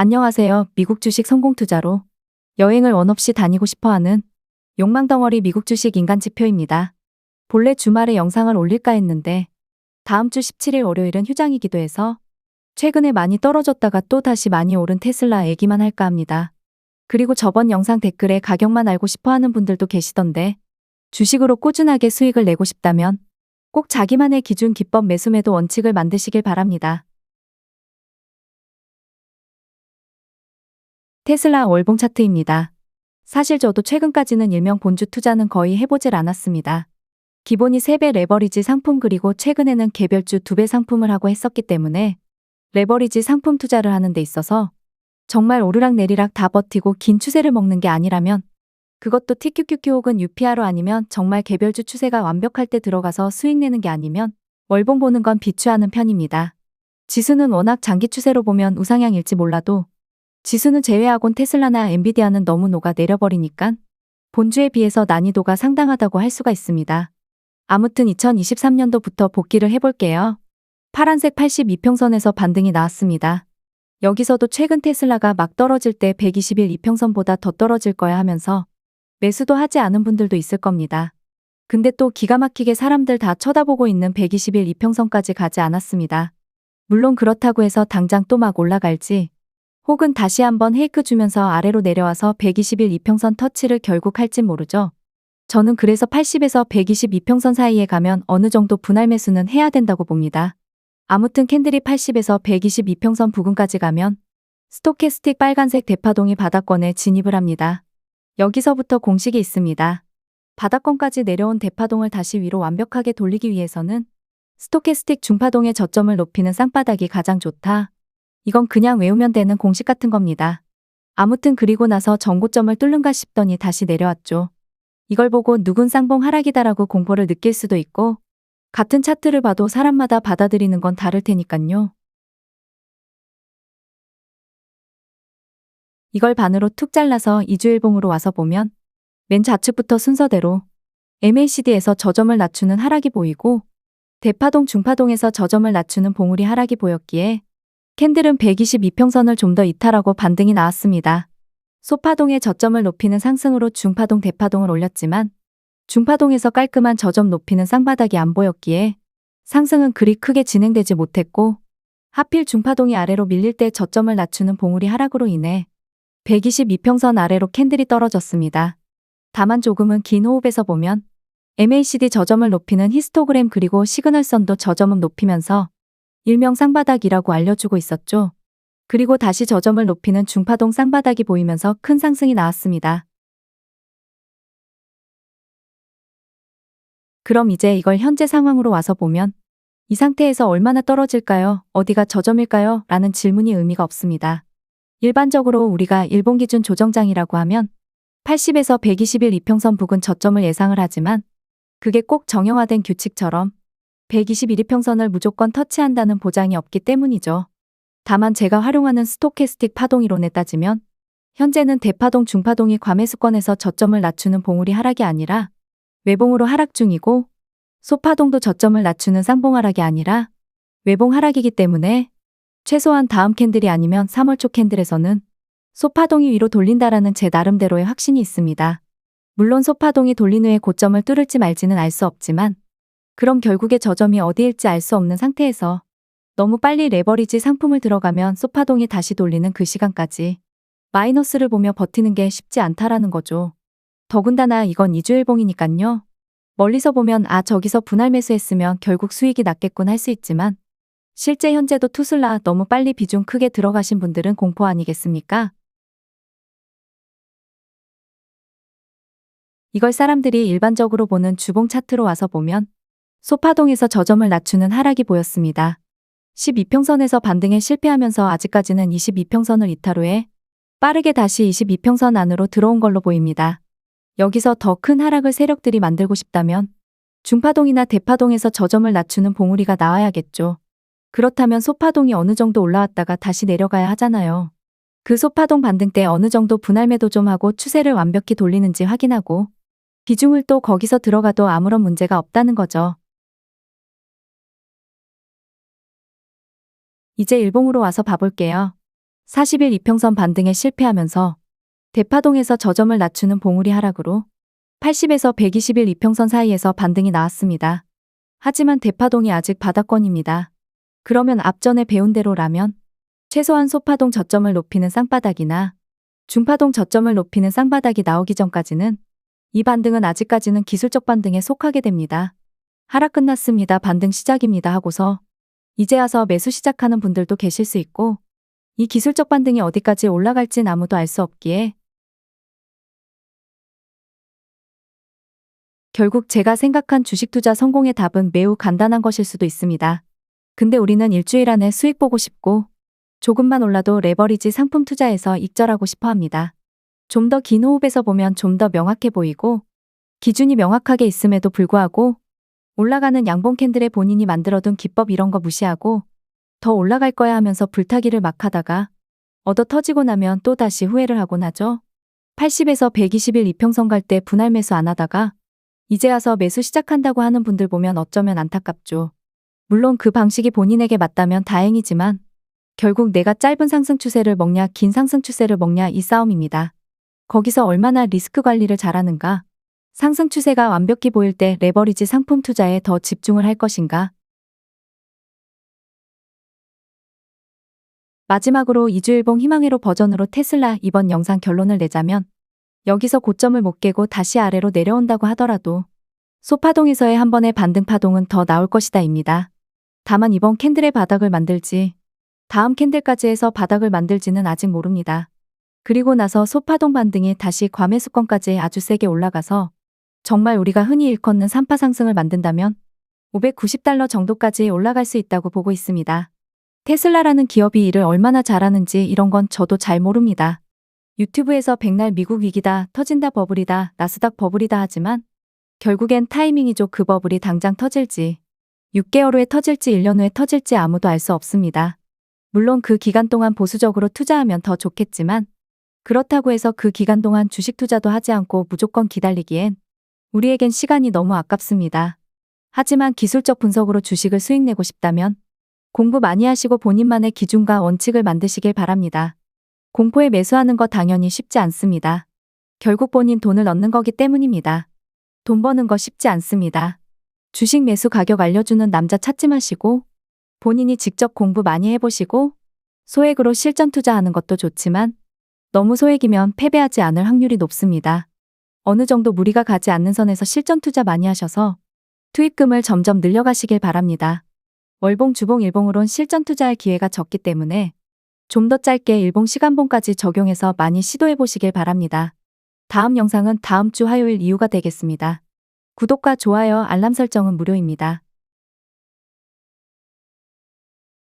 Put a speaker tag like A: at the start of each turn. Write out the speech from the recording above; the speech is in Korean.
A: 안녕하세요. 미국 주식 성공 투자로 여행을 원 없이 다니고 싶어하는 욕망덩어리 미국 주식 인간지표입니다. 본래 주말에 영상을 올릴까 했는데 다음 주 17일 월요일은 휴장이기도 해서 최근에 많이 떨어졌다가 또 다시 많이 오른 테슬라 얘기만 할까 합니다. 그리고 저번 영상 댓글에 가격만 알고 싶어하는 분들도 계시던데 주식으로 꾸준하게 수익을 내고 싶다면 꼭 자기만의 기준 기법 매수매도 원칙을 만드시길 바랍니다. 테슬라 월봉 차트입니다. 사실 저도 최근까지는 일명 본주 투자는 거의 해보질 않았습니다. 기본이 3배 레버리지 상품 그리고 최근에는 개별주 2배 상품을 하고 했었기 때문에 레버리지 상품 투자를 하는 데 있어서 정말 오르락내리락 다 버티고 긴 추세를 먹는 게 아니라면 그것도 TQQQ 혹은 UPR로 아니면 정말 개별주 추세가 완벽할 때 들어가서 수익 내는 게 아니면 월봉 보는 건 비추하는 편입니다. 지수는 워낙 장기 추세로 보면 우상향일지 몰라도 지수는 제외하곤 테슬라나 엔비디아는 너무 녹아 내려버리니깐 본주에 비해서 난이도가 상당하다고 할 수가 있습니다. 아무튼 2023년도부터 복귀를 해볼게요. 파란색 82평선에서 반등이 나왔습니다. 여기서도 최근 테슬라가 막 떨어질 때 121 이평선보다 더 떨어질 거야 하면서 매수도 하지 않은 분들도 있을 겁니다. 근데 또 기가 막히게 사람들 다 쳐다보고 있는 121 이평선까지 가지 않았습니다. 물론 그렇다고 해서 당장 또 막 올라갈지 혹은 다시 한번 헤이크 주면서 아래로 내려와서 121 이평선 터치를 결국 할진 모르죠. 저는 그래서 80에서 120 이평선 사이에 가면 어느 정도 분할 매수는 해야 된다고 봅니다. 아무튼 캔들이 80에서 120 이평선 부근까지 가면 스토캐스틱 빨간색 대파동이 바닥권에 진입을 합니다. 여기서부터 공식이 있습니다. 바닥권까지 내려온 대파동을 다시 위로 완벽하게 돌리기 위해서는 스토캐스틱 중파동의 저점을 높이는 쌍바닥이 가장 좋다. 이건 그냥 외우면 되는 공식 같은 겁니다. 아무튼 그리고 나서 전고점을 뚫는가 싶더니 다시 내려왔죠. 이걸 보고 누군 쌍봉 하락이다라고 공포를 느낄 수도 있고 같은 차트를 봐도 사람마다 받아들이는 건 다를 테니깐요. 이걸 반으로 툭 잘라서 2주일봉으로 와서 보면 맨 좌측부터 순서대로 MACD에서 저점을 낮추는 하락이 보이고 대파동 중파동에서 저점을 낮추는 봉우리 하락이 보였기에 캔들은 120 이평선을 좀 더 이탈하고 반등이 나왔습니다. 소파동의 저점을 높이는 상승으로 중파동 대파동을 올렸지만 중파동에서 깔끔한 저점 높이는 쌍바닥이 안 보였기에 상승은 그리 크게 진행되지 못했고 하필 중파동이 아래로 밀릴 때 저점을 낮추는 봉우리 하락으로 인해 120 이평선 아래로 캔들이 떨어졌습니다. 다만 조금은 긴 호흡에서 보면 MACD 저점을 높이는 히스토그램 그리고 시그널선도 저점을 높이면서 일명 쌍바닥이라고 알려주고 있었죠. 그리고 다시 저점을 높이는 중파동 쌍바닥이 보이면서 큰 상승이 나왔습니다. 그럼 이제 이걸 현재 상황으로 와서 보면 이 상태에서 얼마나 떨어질까요? 어디가 저점일까요? 라는 질문이 의미가 없습니다. 일반적으로 우리가 일본 기준 조정장이라고 하면 80에서 121 이평선 부근 저점을 예상을 하지만 그게 꼭 정형화된 규칙처럼 121 이평선을 무조건 터치한다는 보장이 없기 때문이죠. 다만 제가 활용하는 스토캐스틱 파동이론에 따지면 현재는 대파동 중파동이 과매수권에서 저점을 낮추는 봉우리 하락이 아니라 외봉으로 하락 중이고 소파동도 저점을 낮추는 쌍봉 하락이 아니라 외봉 하락이기 때문에 최소한 다음 캔들이 아니면 3월 초 캔들에서는 소파동이 위로 돌린다라는 제 나름대로의 확신이 있습니다. 물론 소파동이 돌린 후에 고점을 뚫을지 말지는 알 수 없지만 그럼 결국에 저점이 어디일지 알 수 없는 상태에서 너무 빨리 레버리지 상품을 들어가면 소파동이 다시 돌리는 그 시간까지 마이너스를 보며 버티는 게 쉽지 않다라는 거죠. 더군다나 이건 2주일봉이니깐요. 멀리서 보면 아 저기서 분할 매수했으면 결국 수익이 났겠군 할 수 있지만 실제 현재도 투슬라 너무 빨리 비중 크게 들어가신 분들은 공포 아니겠습니까? 이걸 사람들이 일반적으로 보는 주봉 차트로 와서 보면 소파동에서 저점을 낮추는 하락이 보였습니다. 12평선에서 반등에 실패하면서 아직까지는 22평선을 이탈 후에 빠르게 다시 22평선 안으로 들어온 걸로 보입니다. 여기서 더 큰 하락을 세력들이 만들고 싶다면 중파동이나 대파동에서 저점을 낮추는 봉우리가 나와야겠죠. 그렇다면 소파동이 어느 정도 올라왔다가 다시 내려가야 하잖아요. 그 소파동 반등 때 어느 정도 분할 매도 좀 하고 추세를 완벽히 돌리는지 확인하고 비중을 또 거기서 들어가도 아무런 문제가 없다는 거죠. 이제 일봉으로 와서 봐볼게요. 40일 이평선 반등에 실패하면서 대파동에서 저점을 낮추는 봉우리 하락으로 80에서 120일 이평선 사이에서 반등이 나왔습니다. 하지만 대파동이 아직 바닥권입니다. 그러면 앞전에 배운 대로라면 최소한 소파동 저점을 높이는 쌍바닥이나 중파동 저점을 높이는 쌍바닥이 나오기 전까지는 이 반등은 아직까지는 기술적 반등에 속하게 됩니다. 하락 끝났습니다. 반등 시작입니다 하고서 이제 와서 매수 시작하는 분들도 계실 수 있고 이 기술적 반등이 어디까지 올라갈진 아무도 알 수 없기에 결국 제가 생각한 주식 투자 성공의 답은 매우 간단한 것일 수도 있습니다. 근데 우리는 일주일 안에 수익 보고 싶고 조금만 올라도 레버리지 상품 투자에서 익절하고 싶어 합니다. 좀 더 긴 호흡에서 보면 좀 더 명확해 보이고 기준이 명확하게 있음에도 불구하고 올라가는 양봉 캔들에 본인이 만들어둔 기법 이런 거 무시하고 더 올라갈 거야 하면서 불타기를 막 하다가 얻어 터지고 나면 또 다시 후회를 하곤 하죠. 80에서 120일 이평선 갈 때 분할 매수 안 하다가 이제 와서 매수 시작한다고 하는 분들 보면 어쩌면 안타깝죠. 물론 그 방식이 본인에게 맞다면 다행이지만 결국 내가 짧은 상승 추세를 먹냐 긴 상승 추세를 먹냐 이 싸움입니다. 거기서 얼마나 리스크 관리를 잘하는가, 상승 추세가 완벽히 보일 때 레버리지 상품 투자에 더 집중을 할 것인가. 마지막으로 이주일봉 희망회로 버전으로 테슬라 이번 영상 결론을 내자면 여기서 고점을 못 깨고 다시 아래로 내려온다고 하더라도 소파동에서의 한 번의 반등 파동은 더 나올 것이다 입니다. 다만 이번 캔들의 바닥을 만들지 다음 캔들까지 해서 바닥을 만들지는 아직 모릅니다. 그리고 나서 소파동 반등이 다시 과매수권까지 아주 세게 올라가서 정말 우리가 흔히 일컫는 3파 상승을 만든다면 $590 정도까지 올라갈 수 있다고 보고 있습니다. 테슬라라는 기업이 일을 얼마나 잘하는지 이런 건 저도 잘 모릅니다. 유튜브에서 백날 미국 위기다, 터진다 버블이다, 나스닥 버블이다 하지만 결국엔 타이밍이죠. 그 버블이 당장 터질지 6개월 후에 터질지 1년 후에 터질지 아무도 알 수 없습니다. 물론 그 기간 동안 보수적으로 투자하면 더 좋겠지만 그렇다고 해서 그 기간 동안 주식 투자도 하지 않고 무조건 기다리기엔 우리에겐 시간이 너무 아깝습니다. 하지만 기술적 분석으로 주식을 수익 내고 싶다면 공부 많이 하시고 본인만의 기준과 원칙을 만드시길 바랍니다. 공포에 매수하는 거 당연히 쉽지 않습니다. 결국 본인 돈을 얻는 거기 때문입니다. 돈 버는 거 쉽지 않습니다. 주식 매수 가격 알려주는 남자 찾지 마시고 본인이 직접 공부 많이 해보시고 소액으로 실전 투자하는 것도 좋지만 너무 소액이면 패배하지 않을 확률이 높습니다. 어느 정도 무리가 가지 않는 선에서 실전 투자 많이 하셔서 투입금을 점점 늘려가시길 바랍니다. 월봉, 주봉, 일봉으론 실전 투자할 기회가 적기 때문에 좀 더 짧게 일봉 시간봉까지 적용해서 많이 시도해 보시길 바랍니다. 다음 영상은 다음 주 화요일 이후가 되겠습니다. 구독과 좋아요, 알람 설정은 무료입니다.